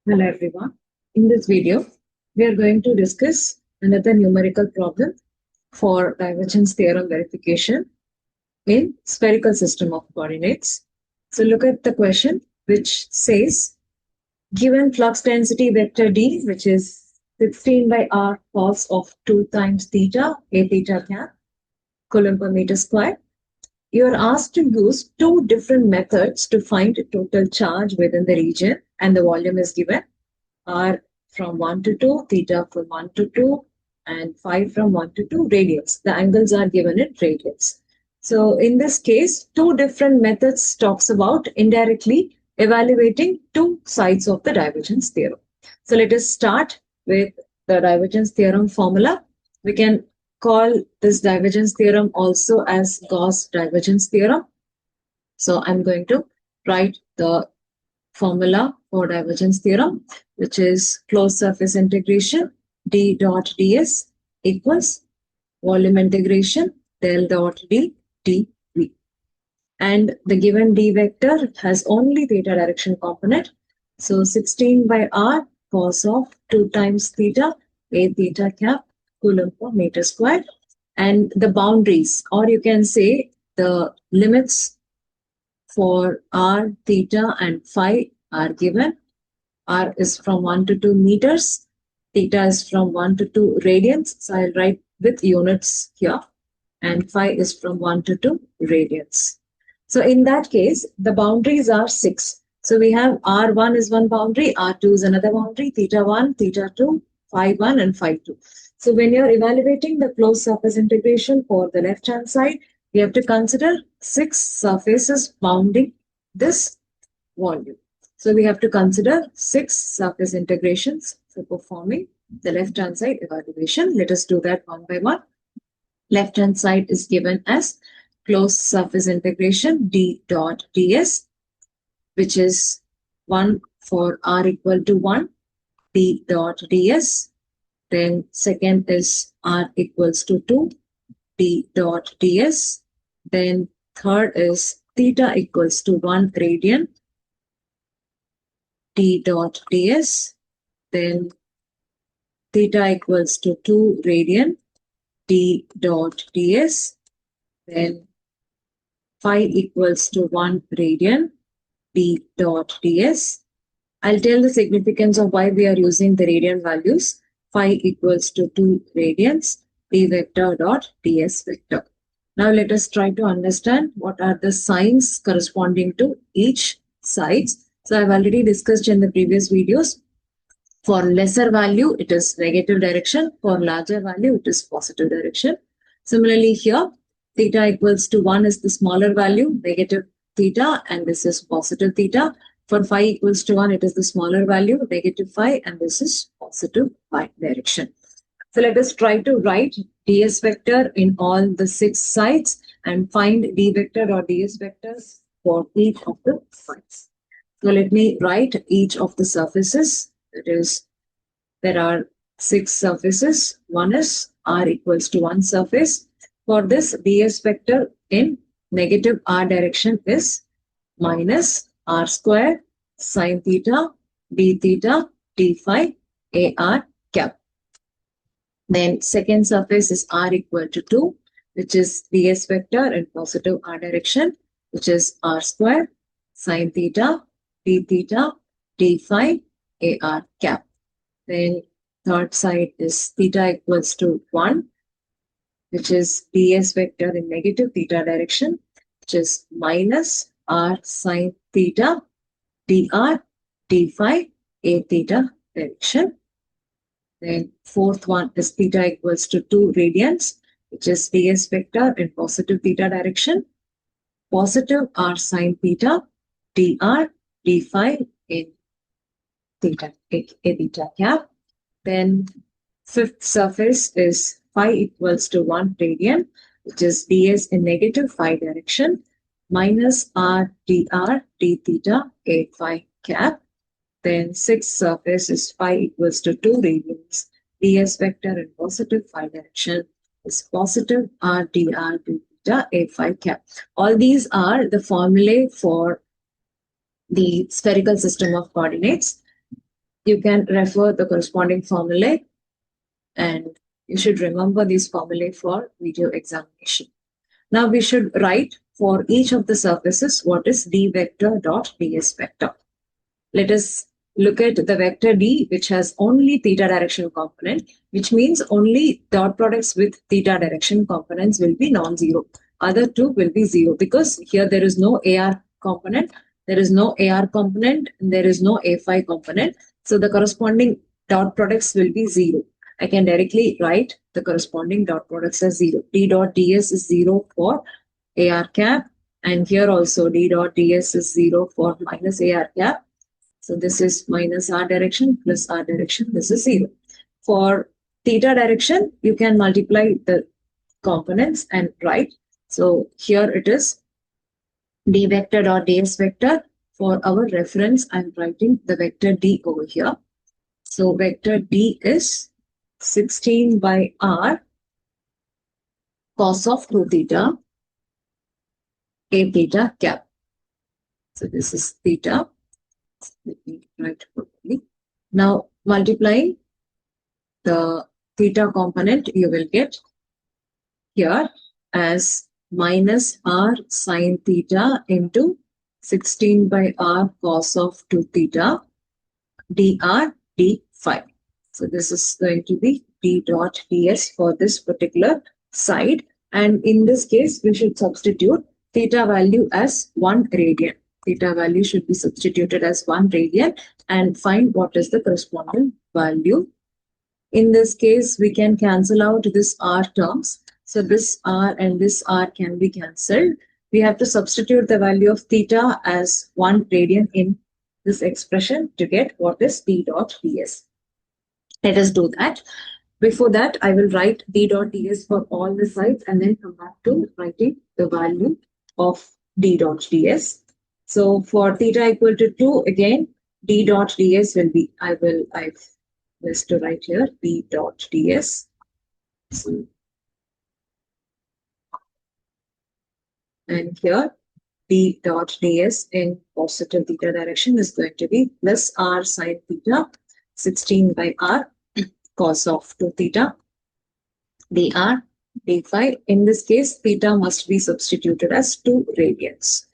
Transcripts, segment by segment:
Hello everyone. In this video, we are going to discuss another numerical problem for divergence theorem verification in spherical system of coordinates. So look at the question which says, given flux density vector D, which is 16 by r cos of 2 times theta, a theta cap, coulomb per meter square, you are asked to use two different methods to find total charge within the region, and the volume is given r from 1 to 2, theta from 1 to 2, and phi from 1 to 2 radians. The angles are given in radians. So in this case, two different methods talks about indirectly evaluating two sides of the divergence theorem. So let us start with the divergence theorem formula. We can call this divergence theorem also as Gauss divergence theorem. So I'm going to write the formula for divergence theorem, which is closed surface integration d dot ds equals volume integration del dot d dv. And the given d vector has only theta direction component. So 16 by r cos of 2 times theta, a theta cap, coulomb per meter square. And the boundaries, or you can say the limits for r, theta, and phi are given. R is from 1 to 2 meters. Theta is from 1 to 2 radians. So I'll write with units here. And phi is from 1 to 2 radians. So in that case, the boundaries are 6. So we have R1 is one boundary, R2 is another boundary, theta 1, theta 2, phi 1, and phi 2. So when you're evaluating the closed surface integration for the left-hand side, we have to consider 6 surfaces bounding this volume. So we have to consider 6 surface integrations for performing the left-hand side evaluation. Let us do that one by one. Left-hand side is given as closed surface integration d dot ds, which is 1 for r equal to 1, d dot ds. Then second is r equals to 2, d dot ds. Then third is theta equals to 1 radian, d dot ds. Then theta equals to 2 radian, d dot ds. Then phi equals to 1 radian, d dot ds. I'll tell the significance of why we are using the radian values. Phi equals to 2 radians, d vector dot ds vector. Now let us try to understand what are the signs corresponding to each sides. So I've already discussed in the previous videos. For lesser value, it is negative direction. For larger value, it is positive direction. Similarly here, theta equals to 1 is the smaller value, negative theta, and this is positive theta. For phi equals to 1, it is the smaller value, negative phi, and this is positive phi direction. So let us try to write ds vector in all the 6 sides and find d vector or ds vectors for each of the sides. So let me write each of the surfaces. That is, there are 6 surfaces. One is r equals to 1 surface. For this, ds vector in negative r direction is minus r square sine theta d phi ar cap. Then second surface is r equal to 2, which is ds vector in positive r direction, which is r square sine theta d phi ar cap. Then third side is theta equals to 1, which is ds vector in negative theta direction, which is minus r sine theta dr d phi a theta direction. Then fourth one is theta equals to 2 radians, which is ds vector in positive theta direction, positive r sine theta dr d phi in theta, a theta cap. Then fifth surface is phi equals to 1 radian, which is ds in negative phi direction, minus r dr d theta a phi cap. Then sixth surface is phi equals to 2 radians, ds vector in positive phi direction is positive r dr d theta a phi cap. All these are the formulae for the spherical system of coordinates. you can refer the corresponding formulae, and you should remember these formulae for video examination. Now we should write for each of the surfaces what is d vector dot ds vector. Let us look at the vector d, which has only theta direction component, which means only dot products with theta direction components will be non-zero. Other two will be zero because here there is no AR component, there is no AR component, and there is no A5 component. So the corresponding dot products will be zero. I can directly write the corresponding dot products as zero. D dot ds is zero for AR cap, and here also d dot ds is zero for minus AR cap. So this is minus r direction plus r direction. This is 0. For theta direction, you can multiply the components and write. So here it is d vector dot ds vector. For our reference, I'm writing the vector d over here. So vector d is 16 by r cos of 2 theta a theta cap. So this is theta. Let me write properly. Now multiplying the theta component, you will get here as minus r sine theta into 16 by r cos of 2 theta dr d phi. So this is going to be d dot ds for this particular side. And in this case, we should substitute theta value as 1 radian. Theta value should be substituted as 1 radian and find what is the corresponding value. In this case, we can cancel out this r terms. So this r and this r can be cancelled. We have to substitute the value of theta as 1 radian in this expression to get what is d dot ds. Let us do that. Before that, I will write d dot ds for all the sides and then come back to writing the value of d dot ds. So for theta equal to 2, again, d dot ds will be, I've just to write here, d dot ds. So, and here, d dot ds in positive theta direction is going to be plus r sine theta, 16 by r cos of 2 theta, dr d phi. In this case, theta must be substituted as 2 radians.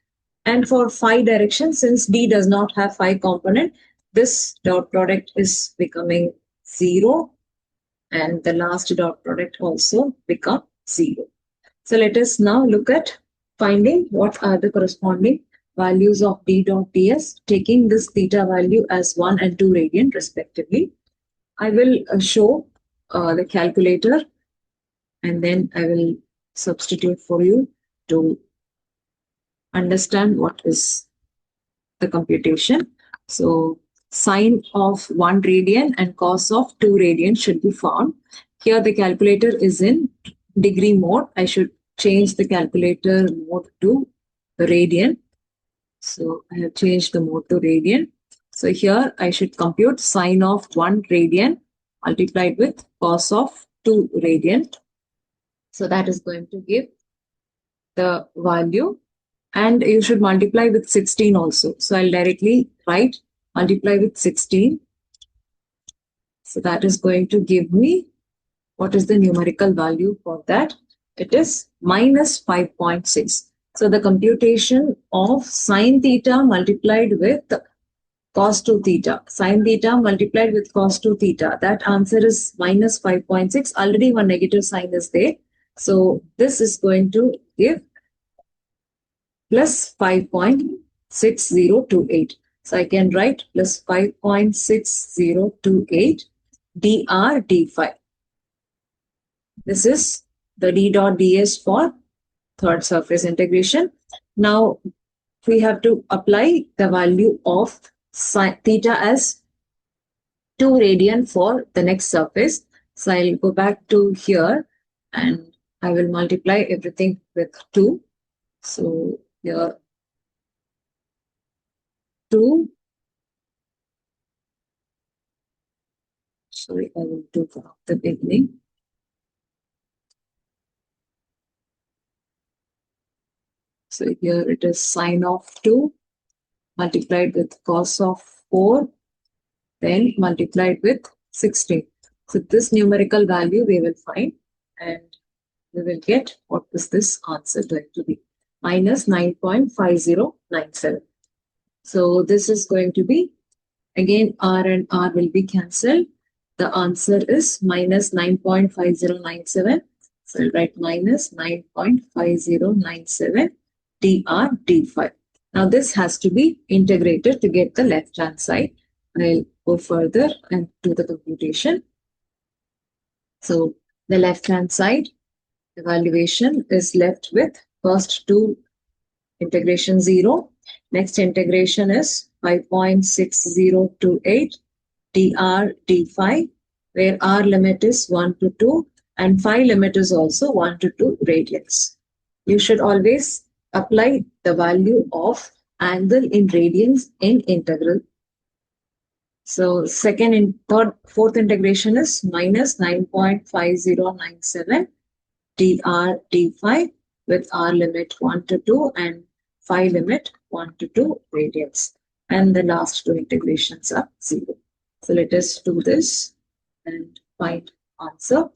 And for phi direction, since d does not have phi component, this dot product is becoming 0, and the last dot product also become 0. So let us now look at finding what are the corresponding values of d dot ds, taking this theta value as 1 and 2 radian respectively. I will show the calculator, and then I will substitute for you to understand what is the computation. So sine of 1 radian and cos of 2 radian should be found. Here the calculator is in degree mode. I should change the calculator mode to radian. So I have changed the mode to radian. So here I should compute sine of 1 radian multiplied with cos of 2 radian. So that is going to give the value. And you should multiply with 16 also. So I'll directly write multiply with 16. So that is going to give me, what is the numerical value for that? It is minus 5.6. So the computation of sine theta multiplied with cos 2 theta. Sine theta multiplied with cos 2 theta. That answer is minus 5.6. Already one negative sign is there. So this is going to give plus 5.6028. So I can write plus 5.6028 dr d phi. This is the d dot ds for third surface integration. Now we have to apply the value of theta as 2 radian for the next surface. So I'll go back to here and I will multiply everything with 2. So here 2. Sorry, I will do from the beginning. So here it is sine of 2 multiplied with cos of 4 then multiplied with 16. So this numerical value we will find, and we will get what is this answer going to be, minus 9.5097. So this is going to be, again, R and R will be cancelled. The answer is minus 9.5097. So I'll write minus 9.5097 dr d5. Now this has to be integrated to get the left hand side. I'll go further and do the computation. So the left hand side evaluation is left with first two integration 0. Next integration is 5.6028 dr d5, where r limit is 1 to 2 and phi limit is also 1 to 2 radians. You should always apply the value of angle in radians in integral. So second and fourth integration is minus 9.5097 dr d5 with r limit 1 to 2 and phi limit 1 to 2 radians. And the last two integrations are 0. So let us do this and find answer,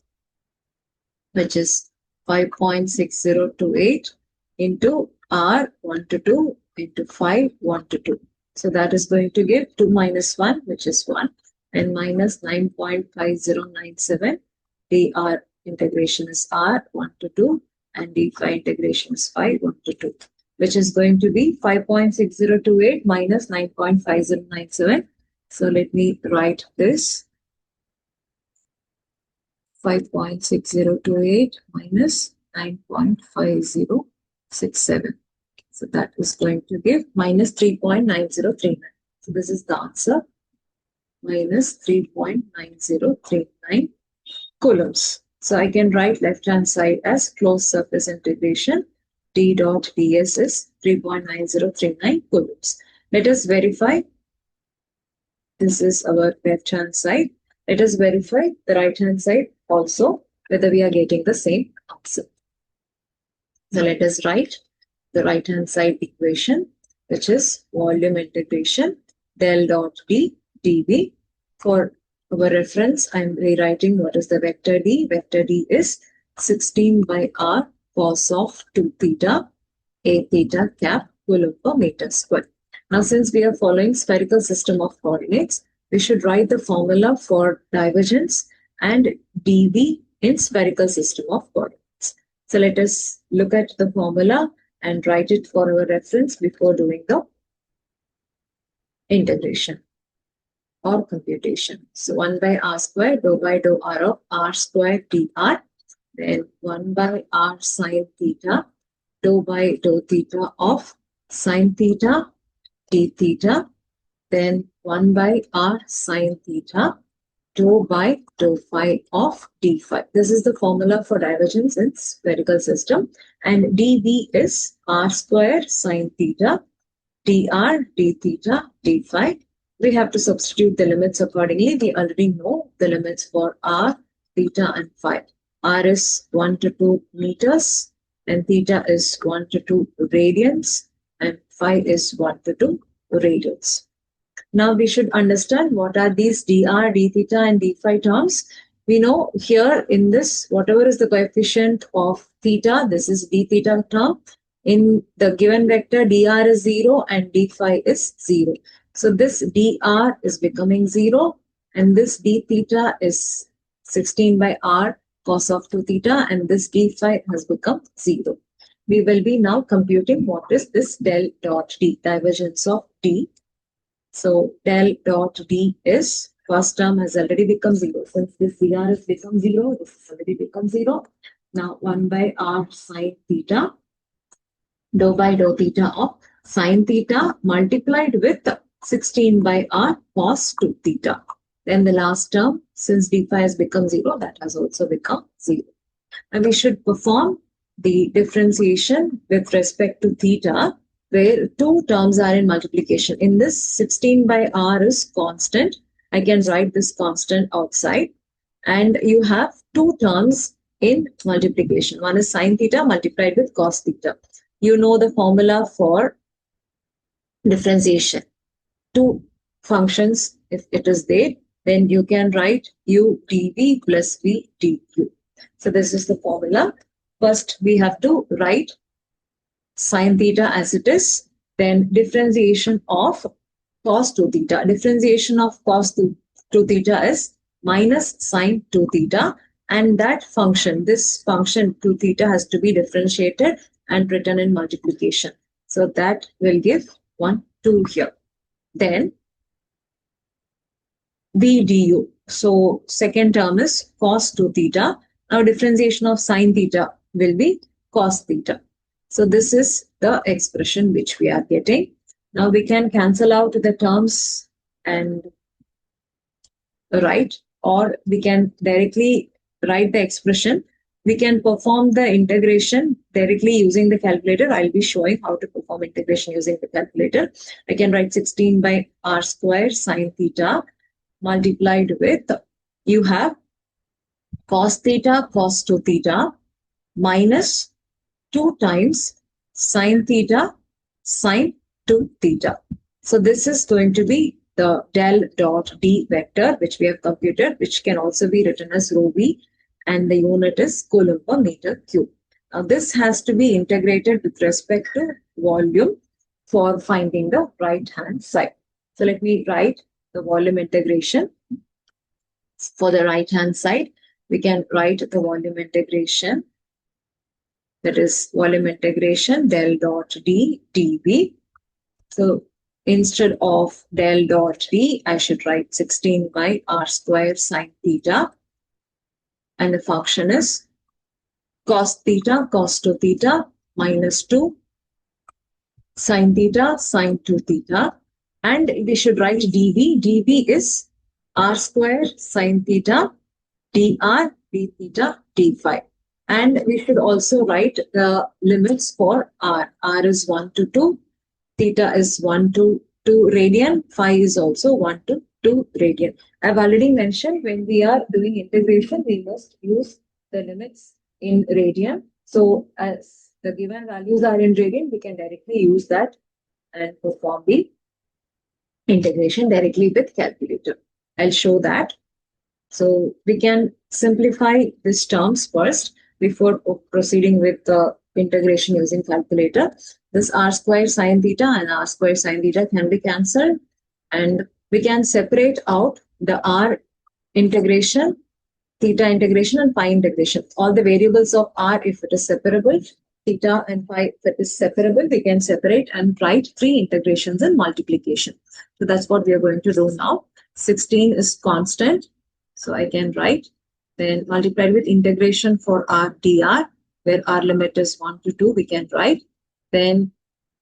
which is 5.6028 into r 1 to 2 into phi 1 to 2. So that is going to give 2 minus 1, which is 1, and minus 9.5097 dr integration is r 1 to 2 and d phi integration is phi 1 to 2, which is going to be 5.6028 minus 9.5097. So let me write this. 5.6028 minus 9.5067. So that is going to give minus 3.9039. So this is the answer, minus 3.9039 coulombs. So I can write left hand side as closed surface integration. D dot ds is 3.9039 coulombs. Let us verify. This is our left hand side. Let us verify the right hand side also, whether we are getting the same answer. So let us write the right hand side equation, which is volume integration del dot d dv. For our reference, I am rewriting what is the vector d. Vector d is 16 by r cos of 2 theta a theta cap coulomb per meter square. Now, since we are following spherical system of coordinates, we should write the formula for divergence and dv in spherical system of coordinates. So let us look at the formula and write it for our reference before doing the integration or computation. So 1 by r square dou by dou r of r square dr, then 1 by r sine theta dou by dou theta of sine theta d theta, then 1 by r sine theta dou by dou phi of d phi. This is the formula for divergence in spherical system, and dv is r square sine theta dr d theta d phi. We have to substitute the limits accordingly. We already know the limits for r, theta and phi. R is 1 to 2 meters and theta is 1 to 2 radians and phi is 1 to 2 radians. Now we should understand what are these dr, d theta and d phi terms. We know here in this, whatever is the coefficient of theta, this is d theta term. In the given vector, dr is 0 and d phi is 0. So this dr is becoming 0 and this d theta is 16 by r cos of 2 theta and this d phi has become 0. We will be now computing what is this del dot d, divergence of d. So del dot d is, first term has already become 0. Since this dr has become 0, this has already become 0. Now 1 by r sine theta dou by dou theta of sine theta multiplied with 16 by r cos 2 theta. Then the last term, since d phi has become 0, that has also become 0. And we should perform the differentiation with respect to theta, where two terms are in multiplication. In this, 16 by r is constant. I can write this constant outside. And you have two terms in multiplication. One is sine theta multiplied with cos theta. You know the formula for differentiation. Two functions if it is there, then you can write u dv plus v dq. So this is the formula. First, we have to write sine theta as it is, then differentiation of cos 2 theta. Differentiation of cos 2 theta is minus sine 2 theta, and that function, this function 2 theta, has to be differentiated and written in multiplication. So that will give 1, 2 here. Then v du. So second term is cos 2 theta. Now differentiation of sine theta will be cos theta. So this is the expression which we are getting. Now we can cancel out the terms and write, or we can directly write the expression. We can perform the integration directly using the calculator. I'll be showing how to perform integration using the calculator. I can write 16 by r square sine theta multiplied with, you have cos theta cos 2 theta minus 2 times sine theta sine 2 theta. So this is going to be the del dot d vector which we have computed, which can also be written as rho v, and the unit is coulomb per meter cube. Now this has to be integrated with respect to volume for finding the right hand side. So let me write the volume integration. For the right hand side, we can write the volume integration, that is volume integration del dot d dv. So instead of del dot d, I should write 16 by r square sine theta, and the function is cos theta cos 2 theta minus 2 sine theta sine 2 theta, and we should write dv. dv is r square sine theta dr d theta d phi. And we should also write the limits for r. r is 1 to 2, theta is 1 to 2 radian, phi is also 1 to 2 radian. I've already mentioned when we are doing integration, we must use the limits in radian. So as the given values are in radian, we can directly use that and perform the integration directly with calculator. I'll show that. So we can simplify these terms first before proceeding with the integration using calculator. This r square sine theta and r square sine theta can be cancelled, and we can separate out the r integration, theta integration, and phi integration. All the variables of r, if it is separable, theta and phi, if it is separable, we can separate and write 3 integrations and multiplication. So that's what we are going to do now. 16 is constant, so I can write, then multiplied with integration for r dr, where r limit is 1 to 2, we can write. Then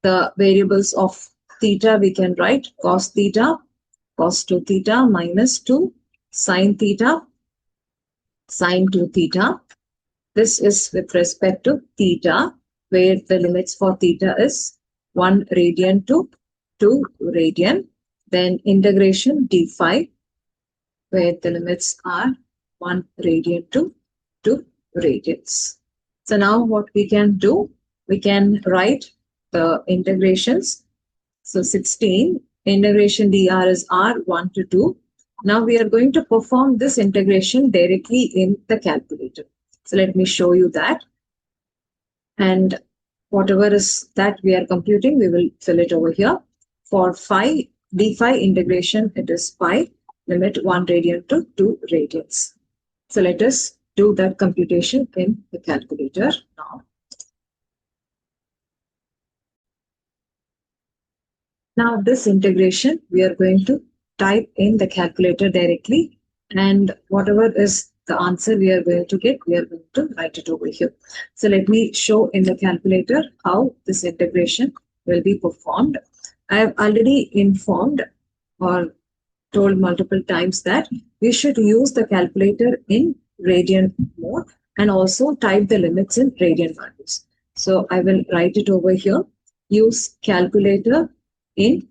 the variables of theta, we can write cos theta cos 2 theta minus 2 sine theta sine 2 theta. This is with respect to theta, where the limits for theta is 1 radian to 2 radian. Then integration d phi, where the limits are 1 radian to 2 radians. So now what we can do, we can write the integrations. So 16, integration dr is r 1 to 2. Now we are going to perform this integration directly in the calculator. So let me show you that. And whatever is that we are computing, we will fill it over here. For phi, d phi integration, it is phi, limit 1 radian to 2 radians. So let us do that computation in the calculator now. Now this integration, we are going to type in the calculator directly, and whatever is the answer we are going to get, we are going to write it over here. So let me show in the calculator how this integration will be performed. I have already informed or told multiple times that we should use the calculator in radian mode and also type the limits in radian values. So I will write it over here. Use calculator in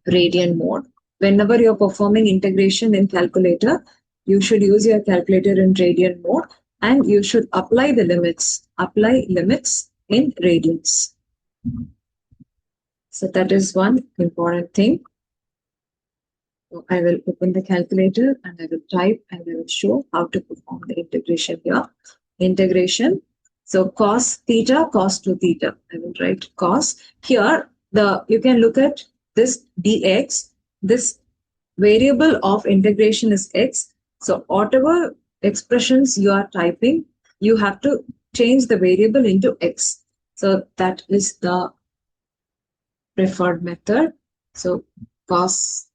radian mode. Whenever you're performing integration in calculator, you should use your calculator in radian mode, and you should apply the limits. Apply limits in radians. So that is one important thing. So I will open the calculator and I will type and I will show how to perform the integration here. Integration. So cos theta, cos 2 theta. I will write cos. Here, you can look at this dx. This variable of integration is x. So whatever expressions you are typing, you have to change the variable into x. So that is the preferred method. So cos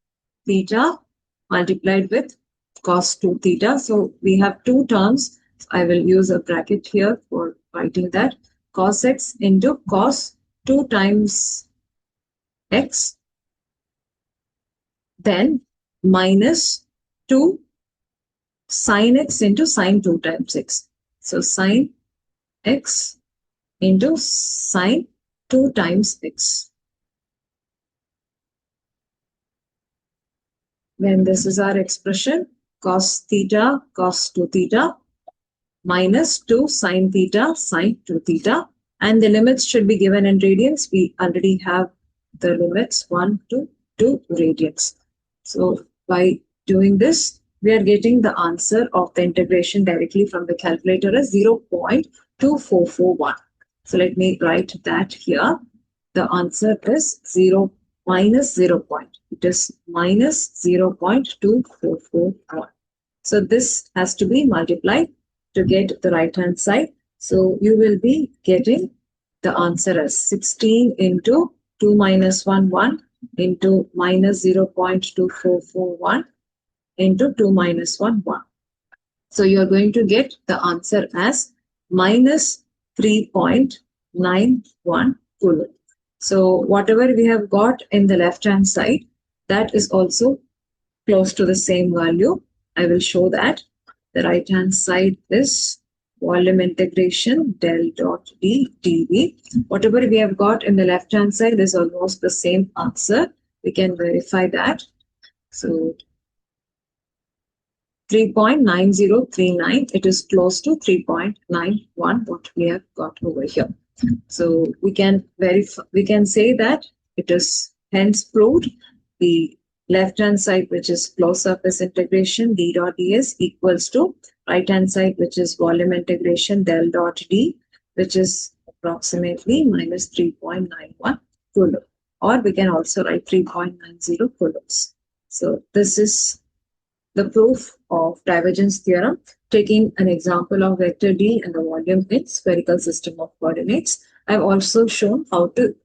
theta multiplied with cos 2 theta. So we have two terms. I will use a bracket here for writing that. Cos x into cos 2 times x, then minus 2 sin x into sin 2 times x. So sin x into sin 2 times x. Then this is our expression, cos theta, cos 2 theta, minus 2 sin theta, sin 2 theta. And the limits should be given in radians. We already have the limits 1 to 2 radians. So by doing this, we are getting the answer of the integration directly from the calculator as 0.2441. So let me write that here. The answer is 0 minus 0. It is minus 0.2441. So this has to be multiplied to get the right hand side. So you will be getting the answer as 16 into 2 minus 1, 1 into minus 0.2441 into 2 minus 1, 1. So you're going to get the answer as minus 3.91 coulomb. So whatever we have got in the left hand side, that is also close to the same value. I will show that. The right hand side is volume integration del dot d dv. Whatever we have got in the left hand side is almost the same answer. We can verify that. So 3.9039, it is close to 3.91 what we have got over here. So we can verify, we can say that it is hence proved. The left hand side, which is flow surface integration d dot ds, equals to right hand side, which is volume integration del dot d, which is approximately minus 3.91 coulomb, or we can also write 3.90 coulombs. So this is the proof of divergence theorem, taking an example of vector d and the volume in spherical system of coordinates. I've also shown how to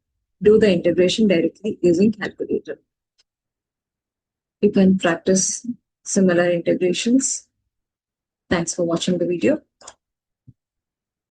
do the integration directly using calculator. You can practice similar integrations. Thanks for watching the video.